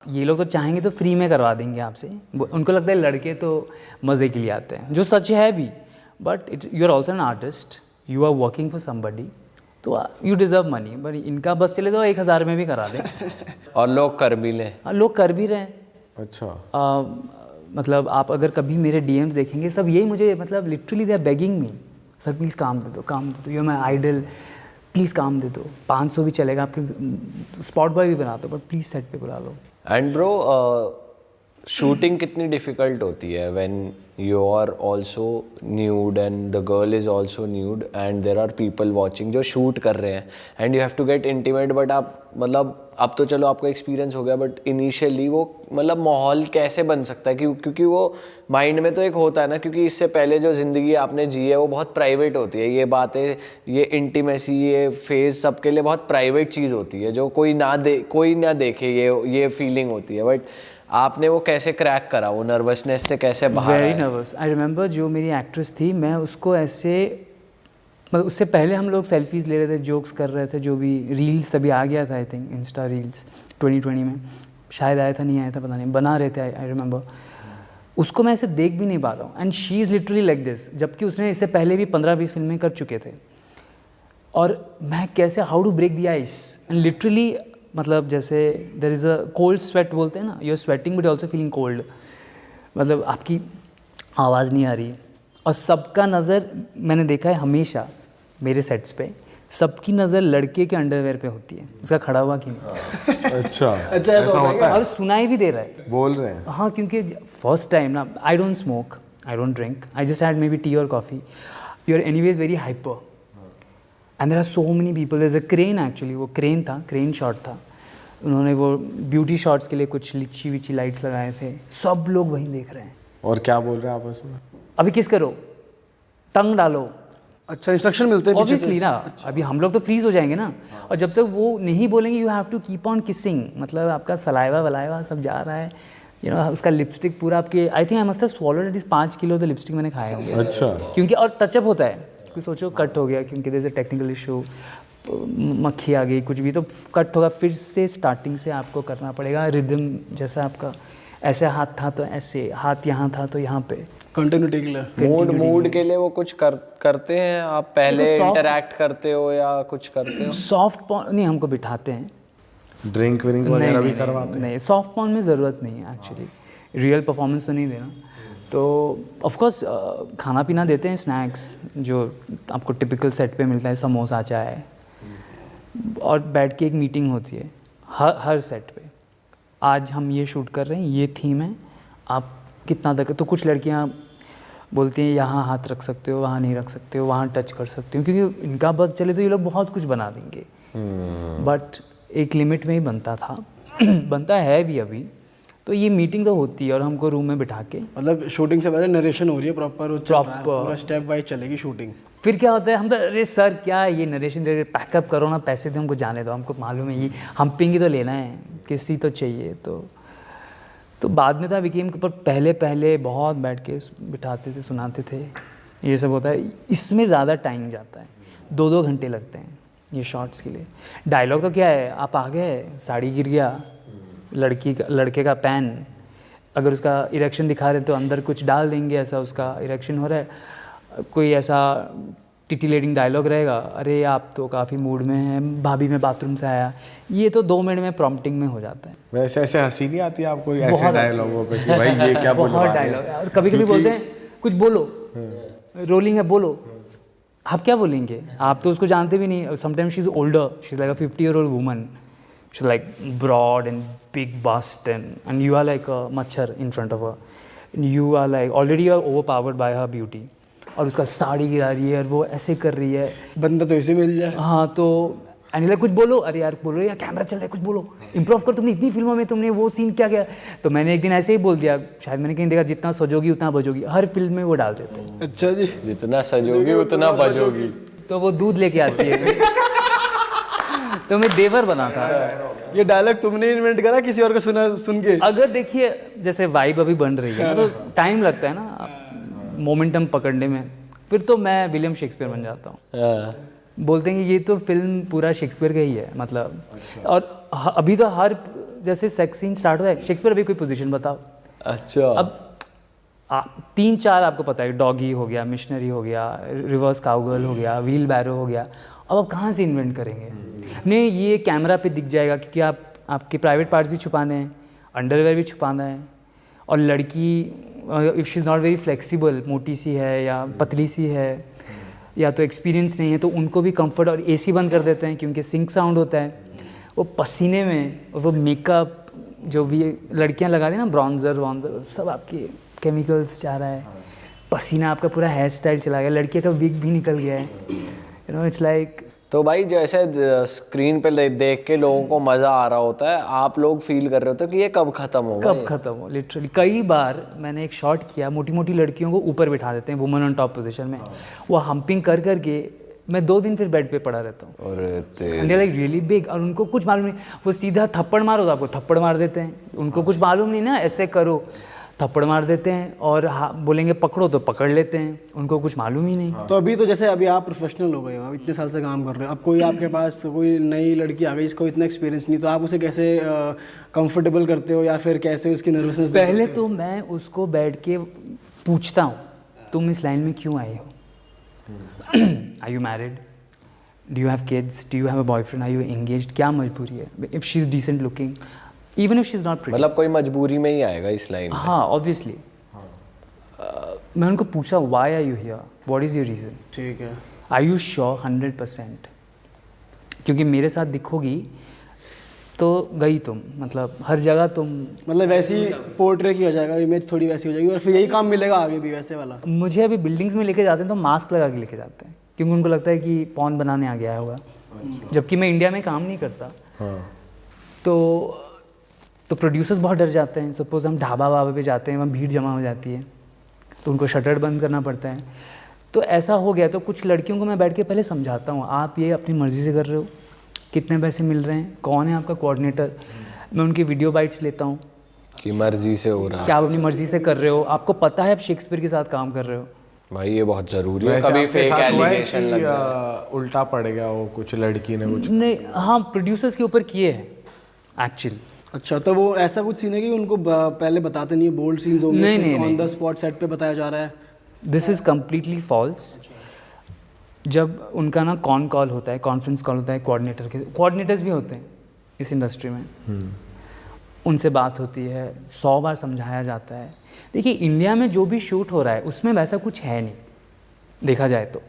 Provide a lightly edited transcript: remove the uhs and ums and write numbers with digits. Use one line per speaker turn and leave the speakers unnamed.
ये लोग तो चाहेंगे तो फ्री में करवा देंगे आपसे, उनको लगता है लड़के तो मज़े के लिए आते हैं, जो सच है भी, but you are also an artist, you are working for somebody, तो यू डिज़र्व मनी, बट इनका बस चले तो 1000 में भी करा दें।
और लोग कर भी लें।
लोग कर भी रहे हैं।
अच्छा।
मतलब आप अगर कभी मेरे डीएम्स देखेंगे, सब यही मुझे मतलब literally they are begging me, sir please काम दे दो, काम दे दो, you are my idol, please काम दे दो, 500 भी चलेगा, आपके स्पॉट बॉय भी बना दो, बट प्लीज़ सेट पे बुला लो।
एंड ब्रो शूटिंग कितनी डिफ़िकल्ट होती है when you are also nude and the girl is also nude and there are people watching जो शूट कर रहे हैं and you have to get intimate, but आप मतलब अब तो चलो आपका एक्सपीरियंस हो गया, बट इनिशियली वो मतलब माहौल कैसे बन सकता है? क्योंकि वो माइंड में तो एक होता है ना, क्योंकि इससे पहले जो ज़िंदगी आपने जी है वो बहुत प्राइवेट होती है, ये बातें, ये इंटीमेसी, ये फेज सबके लिए बहुत प्राइवेट चीज़ होती है जो कोई ना देखे, ये फीलिंग होती है, बट आपने वो कैसे क्रैक करा, वो नर्वसनेस से कैसे बाहर आए?
Very nervous. आई रिमेंबर जो मेरी एक्ट्रेस थी, मैं उसको ऐसे मतलब उससे पहले हम लोग सेल्फीज़ ले रहे थे, जोक्स कर रहे थे, जो भी रील्स तभी आ गया था, आई थिंक इंस्टा रील्स 2020 में शायद आया था, नहीं आया था पता नहीं, बना रहे थे। आई रिमेंबर उसको मैं ऐसे देख भी नहीं पा रहा हूँ, and she is literally like this, जबकि उसने इससे पहले भी 15-20 फिल्में कर चुके थे, और मैं कैसे how to break the ice, and literally मतलब जैसे there is a cold sweat बोलते हैं ना, you are sweating but also feeling cold, मतलब आपकी आवाज़ नहीं आ रही, और सबका नज़र मैंने देखा है हमेशा मेरे सेट्स पे, सबकी नज़र लड़के के अंडरवेयर पे होती है, उसका खड़ा हुआ कि नहीं।
अच्छा ऐसा होता है?
और सुनाई भी दे रहा है,
बोल रहे हैं।
हाँ, क्योंकि फर्स्ट टाइम ना, I don't smoke, I don't drink, I just had maybe tea और coffee, you are anyways very hyper and there are so many people, there is a crane, actually वो crane था, crane shot था, उन्होंने वो beauty shots के लिए कुछ लिची विची लाइट्स लगाए थे, सब लोग वहीं देख रहे हैं।
और क्या बोल रहे हैं आपस में?
अभी किस करो, टंग डालो।
अच्छा, इंस्ट्रक्शन मिलते हैं
ऑब्वियसली ना। अच्छा। अभी हम लोग तो फ्रीज हो जाएंगे ना, और जब तक वो नहीं बोलेंगे you have to keep on kissing, मतलब आपका सलाइवा वलाइवा सब जा रहा है, यू नो, उसका लिपस्टिक पूरा आपके, I think I must have swallowed at least 5 kilo तो लिपस्टिक मैंने खाए होंगे।
अच्छा।
क्योंकि और टचअप होता है, क्योंकि सोचो कट हो गया, क्योंकि there is a technical issue, मक्खी आ गई, कुछ भी तो कट होगा, फिर से स्टार्टिंग से आपको करना पड़ेगा, रिदम जैसा आपका ऐसे हाथ था तो ऐसे, हाथ यहाँ था तो यहाँ पे,
कंटिन्यूटी के लिए,
मूड के लिए वो कुछ करते हैं आप, पहले इंटरैक्ट करते हो या कुछ करते हो?
सॉफ्ट पॉर्न नहीं, हमको बिठाते हैं,
ड्रिंक विंक वगैरह भी करवाते हैं?
नहीं, सॉफ्ट पॉर्न में ज़रूरत नहीं है एक्चुअली, रियल परफॉर्मेंस तो नहीं देना, तो ऑफ कोर्स खाना पीना देते हैं, स्नैक्स जो आपको टिपिकल सेट पे मिलता है, समोसा चाय, और बैठ के एक मीटिंग होती है हर सेट पे, आज हम ये शूट कर रहे हैं, ये थीम है, आप कितना तक, तो कुछ लड़कियां बोलती हैं यहाँ हाथ रख सकते हो, वहाँ नहीं रख सकते हो, वहाँ टच कर सकते हो, क्योंकि इनका बस चले तो ये लोग बहुत कुछ बना देंगे, बट एक लिमिट में ही बनता था बनता है भी अभी, तो ये मीटिंग तो होती है, और हमको रूम में बिठा के,
मतलब शूटिंग से पहले नरेशन हो रही है प्रॉपर स्टेप वाइज चलेगी शूटिंग।
फिर क्या होता है, हम तो अरे सर क्या ये नरेशन दे, पैकअप करो ना, पैसे दे हमको जाने दो, हमको मालूम है ये हम पिंगी तो लेना है, किसी तो चाहिए, तो बाद में तो विकीम के ऊपर पहले बहुत बैठ के बिठाते थे, सुनाते थे, ये सब होता है, इसमें ज़्यादा टाइम जाता है, 2-2 घंटे लगते हैं ये शॉट्स के लिए। डायलॉग तो क्या है, आप आ गए, साड़ी गिर गया, लड़के का पैन, अगर उसका इरेक्शन दिखा रहे तो अंदर कुछ डाल देंगे, ऐसा उसका इरेक्शन हो रहा है, कोई ऐसा टिटिलेटिंग डायलॉग रहेगा, अरे आप तो काफ़ी मूड में हैं, भाभी मैं बाथरूम से आया, ये तो 2 मिनट में प्रॉम्प्टिंग में हो जाता है।
वैसे ऐसे हंसी नहीं आती आपको ऐसे डायलॉगों पे कि भाई ये क्या बोल रहा है?
बहुत डायलॉग, और कभी बोलते हैं कुछ बोलो, रोलिंग है बोलो, आप क्या बोलेंगे, आप तो उसको जानते भी नहीं, sometimes she is older, she is like a 50-year-old woman, she is like broad and big bust and you are like a मच्छर in front of her, you are like already you are overpowered by her beauty, और उसका साड़ी गिरा रही है और वो ऐसे कर रही है,
बंदा तो ऐसे मिल जाए,
हाँ, तो एंड कुछ बोलो, अरे यार बोलो यार, कैमरा चल रहा है, कुछ बोलो, इम्प्रूव कर, तुमने इतनी फिल्मों में तुमने वो सीन क्या किया, तो मैंने एक दिन ऐसे ही बोल दिया, शायद मैंने कहीं देखा, जितना सजोगी उतना बजोगी, हर फिल्म में वो डाल देते हैं।
अच्छा जी,
जितना सजोगी उतना बजोगी,
तो वो दूध लेके आती है तो मैं देवर बना था।
ये डायलॉग तुमने इन्वेंट करा, किसी और को सुन के?
अगर देखिए जैसे वाइब अभी बन रही है तो टाइम लगता है ना मोमेंटम पकड़ने में, फिर तो मैं विलियम शेक्सपियर बन जाता हूँ। बोलते हैं कि ये तो फिल्म पूरा शेक्सपियर का ही है, मतलब। और अभी तो हर जैसे सेक्स सीन स्टार्ट होता है, शेक्सपियर अभी कोई पोजीशन बताओ।
अच्छा।
अब 3-4 आपको पता है, डॉगी हो गया, मिशनरी हो गया, रिवर्स काउगर्ल हो गया, व्हील बैरो हो गया। अब आप कहाँ से इन्वेंट करेंगे? नहीं, ये कैमरा पे दिख जाएगा क्योंकि आपके प्राइवेट पार्ट्स भी छुपाने हैं, अंडरवेयर भी छुपाना है। और लड़की if she is not very flexible, मोटी सी है या पतली सी है या तो एक्सपीरियंस नहीं है, तो उनको भी कंफर्ट, और एसी बंद कर देते हैं क्योंकि सिंक साउंड होता है। वो पसीने में वो मेकअप जो भी लड़कियां लगाती हैं ना, ब्रॉन्जर सब आपके केमिकल्स जा रहा है, पसीना आपका पूरा हेयर स्टाइल चला गया, लड़कियों का विग भी निकल गया है, यू नो इट्स लाइक।
तो भाई जैसे स्क्रीन पे देख के लोगों को मज़ा आ रहा होता है, आप लोग फील कर रहे होते हो कि ये कब ख़त्म होगा?
कब ख़त्म हो? लिटरली कई बार मैंने एक शॉट किया, मोटी मोटी लड़कियों को ऊपर बिठा देते हैं वुमन ऑन टॉप पोजीशन में, वो हम्पिंग कर करके मैं 2 दिन फिर बेड पे पड़ा रहता हूँ। और लाइक रियली बिग, और उनको कुछ मालूम नहीं, वो सीधा थप्पड़ मारो तो आपको थप्पड़ मार देते हैं, उनको कुछ मालूम नहीं ना, ऐसे करो थप्पड़ मार देते हैं, और बोलेंगे पकड़ो तो पकड़ लेते हैं, उनको कुछ मालूम ही नहीं।
तो अभी तो जैसे अभी आप प्रोफेशनल हो गए हो, आप इतने साल से काम कर रहे हो, अब कोई आपके पास कोई नई लड़की आ गई जिसको इतना एक्सपीरियंस नहीं, तो आप उसे कैसे कंफर्टेबल करते हो या फिर कैसे उसकी नर्वसनेस?
पहले तो मैं उसको बैठ के पूछता हूँ, तुम इस लाइन में क्यों आए हो? Are you married? Do you have kids? Do you have a boyfriend? Are you engaged? क्या मजबूरी है? If she is decent looking, even if she is not pretty,
मतलब कोई मजबूरी में ही आएगा इस लाइन में।
हाँ ऑब्वियसली। मैं उनको पूछा, why are you here, what is your reason?
ठीक है।
Are you sure 100%? क्योंकि मेरे साथ दिखोगी तो गई तुम, मतलब हर जगह तुम,
मतलब वैसी पोर्ट्रे की हो जाएगा, इमेज थोड़ी वैसी हो जाएगी, और फिर यही काम मिलेगा आगे भी वैसे वाला।
मुझे अभी बिल्डिंग्स में लेके जाते हैं तो मास्क लगा के लेके जाते हैं, क्योंकि उनको लगता है कि पॉन बनाने आ गया होगा, जबकि मैं इंडिया में काम नहीं करता। तो प्रोड्यूसर्स बहुत डर जाते हैं। सपोज हम ढाबा वाबा पे जाते हैं, वहाँ भीड़ जमा हो जाती है, तो उनको शटर बंद करना पड़ता है। तो ऐसा हो गया, तो कुछ लड़कियों को मैं बैठ के पहले समझाता हूँ, आप ये अपनी मर्ज़ी से कर रहे हो, कितने पैसे मिल रहे हैं, कौन है आपका कोऑर्डिनेटर। मैं उनकी वीडियो बाइट्स लेता हूँ
कि मर्जी से हो रहा है,
क्या आप अपनी मर्ज़ी से कर रहे हो, आपको पता है आप शेक्सपियर के साथ काम कर रहे हो।
भाई ये बहुत ज़रूरी है।
वैसे
कभी
आपके
फेक
साथ हुआ है
एलिगेशन
कि,
लग जाए,
उल्टा पड़ गया वो, कुछ लड़की ने कुछ?
नहीं, हाँ प्रोड्यूसर्स के ऊपर किए हैं एक्चुअली।
अच्छा, तो वो ऐसा कुछ सीन है कि उनको पहले बताते नहीं है, बोल्ड सीन्स होंगे,
नहीं,
ऑन द स्पॉट सेट पे बताया जा रहा है?
This is completely false. जब उनका ना कॉल होता है, कॉन्फ्रेंस कॉल होता है, कोऑर्डिनेटर्स भी होते हैं इस इंडस्ट्री में, उनसे बात होती है, 100 बार समझाया जाता है। देखिए इंडिया में जो भी शूट हो रहा है उसमें वैसा कुछ है नहीं, देखा जाए तो।